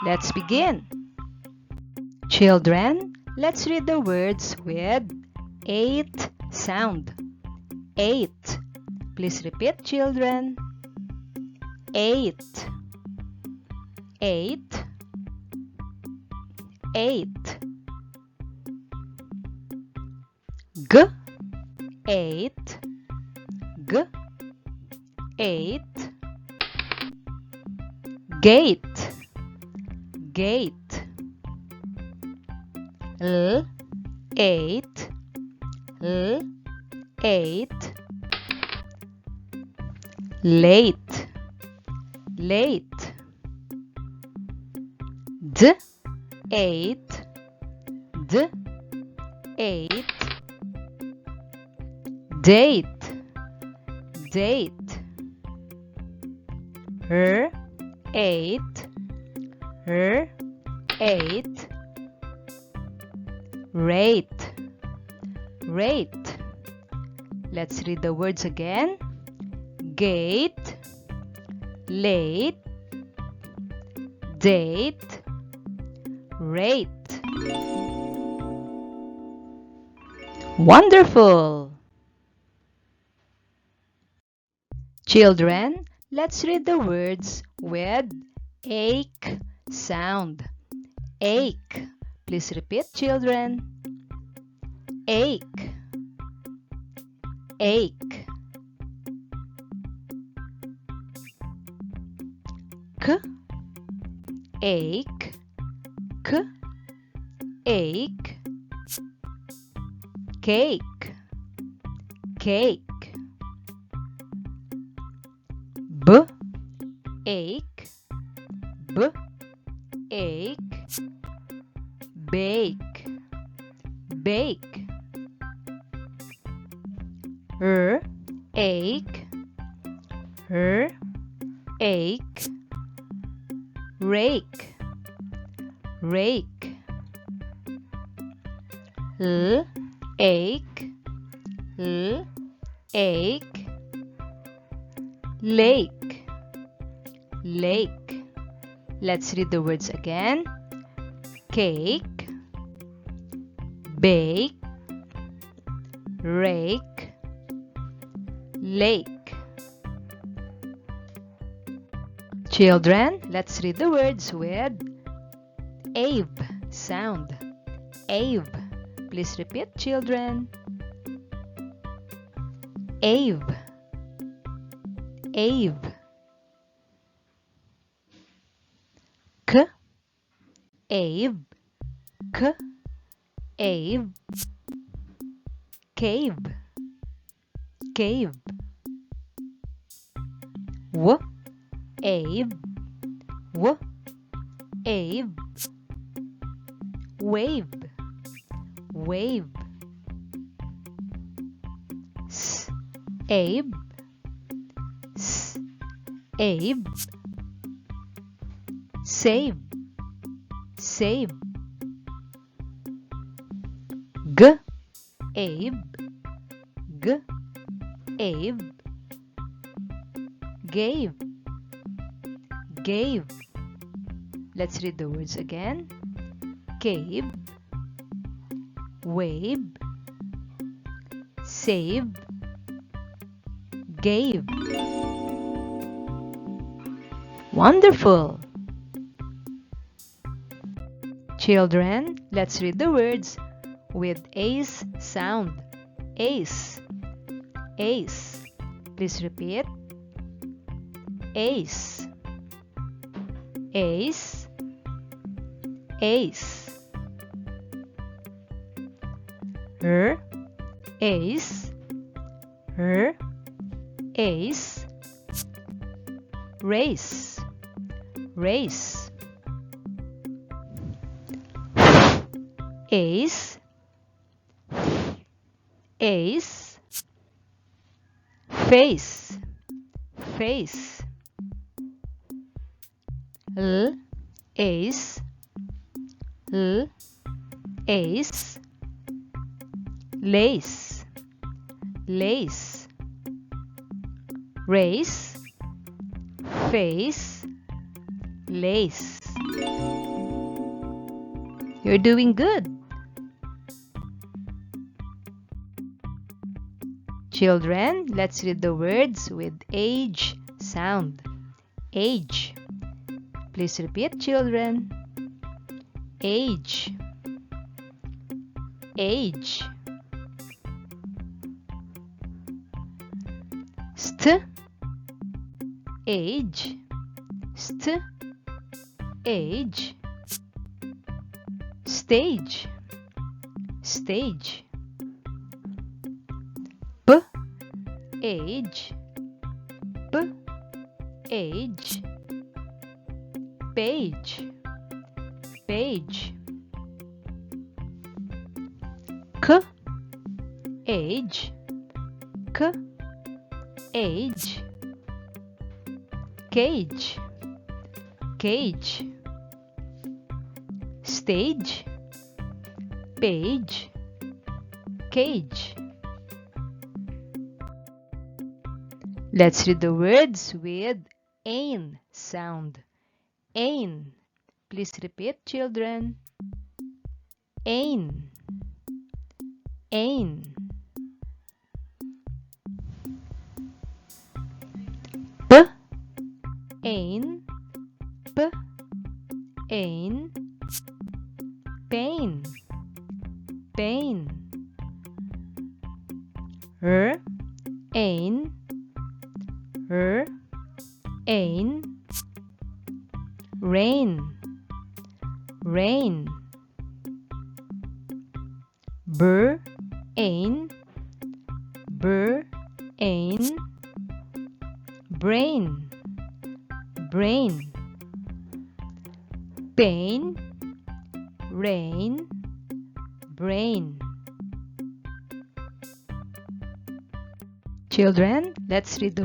Let's begin. Children, let's read the words with 8 sound. 8. Please repeat, children. 8. 8. 8. G. 8. G. 8. Gate. Gate. L. 8. L. 8. Late. Late. D. 8. D. 8. Date. Date. R. 8. R. 8. Rate. Rate. Let's read the words again. Gate. Late. Date. Rate. Wonderful! Children, let's read the words with ache sound. Ache. Please repeat, children. Ache. Ache. K. Ache. K. Ache. Cake. Cake. B. Ache. B. Ache. Bake. Bake. R. Ache. R. Ache. Rake. Rake. L. Ache. L. Ache. Lake. Lake. Let's read the words again. Cake. Bake. Rake. Lake. Children, let's read the words with Ave sound. Ave. Please repeat, children. Ave. Ave. K. Ave. K. Ave. Cave. Cave. W. Ave. W. Ave. Wave. Wave. S. Abe. S. Abe. Save. Save. G. Abe. G. Abe. Gave. Gave. Let's read the words again. Cave. Wave. Save. Gave. Wonderful! Children, let's read the words with ace sound. Ace. Ace. Please repeat. Ace. Ace. Ace. R. Ace. R. Ace. Race. Race. Ace. Ace. Face. Face. L. Ace. L. Ace. Lace. Lace. Race. Face. Lace. You're doing good. Children, let's read the words with age sound. Age. Please repeat, children. Age. Age. St. Age. St. Age. Stage. Stage. B. Age. B. Age. Page. Page. K. Age. K. Age. Cage. Cage. Stage. Page. Cage. Let's read the words with ain sound. Ain. Please repeat, children. Ain. Ain. P. Ain. P. Ain. Pain. Pain. R. Ain. R. Ain. Rain. Rain. Bur. Ain. Bur. Ain. Brain. Brain. Pain. Rain. Brain. Children, let's read the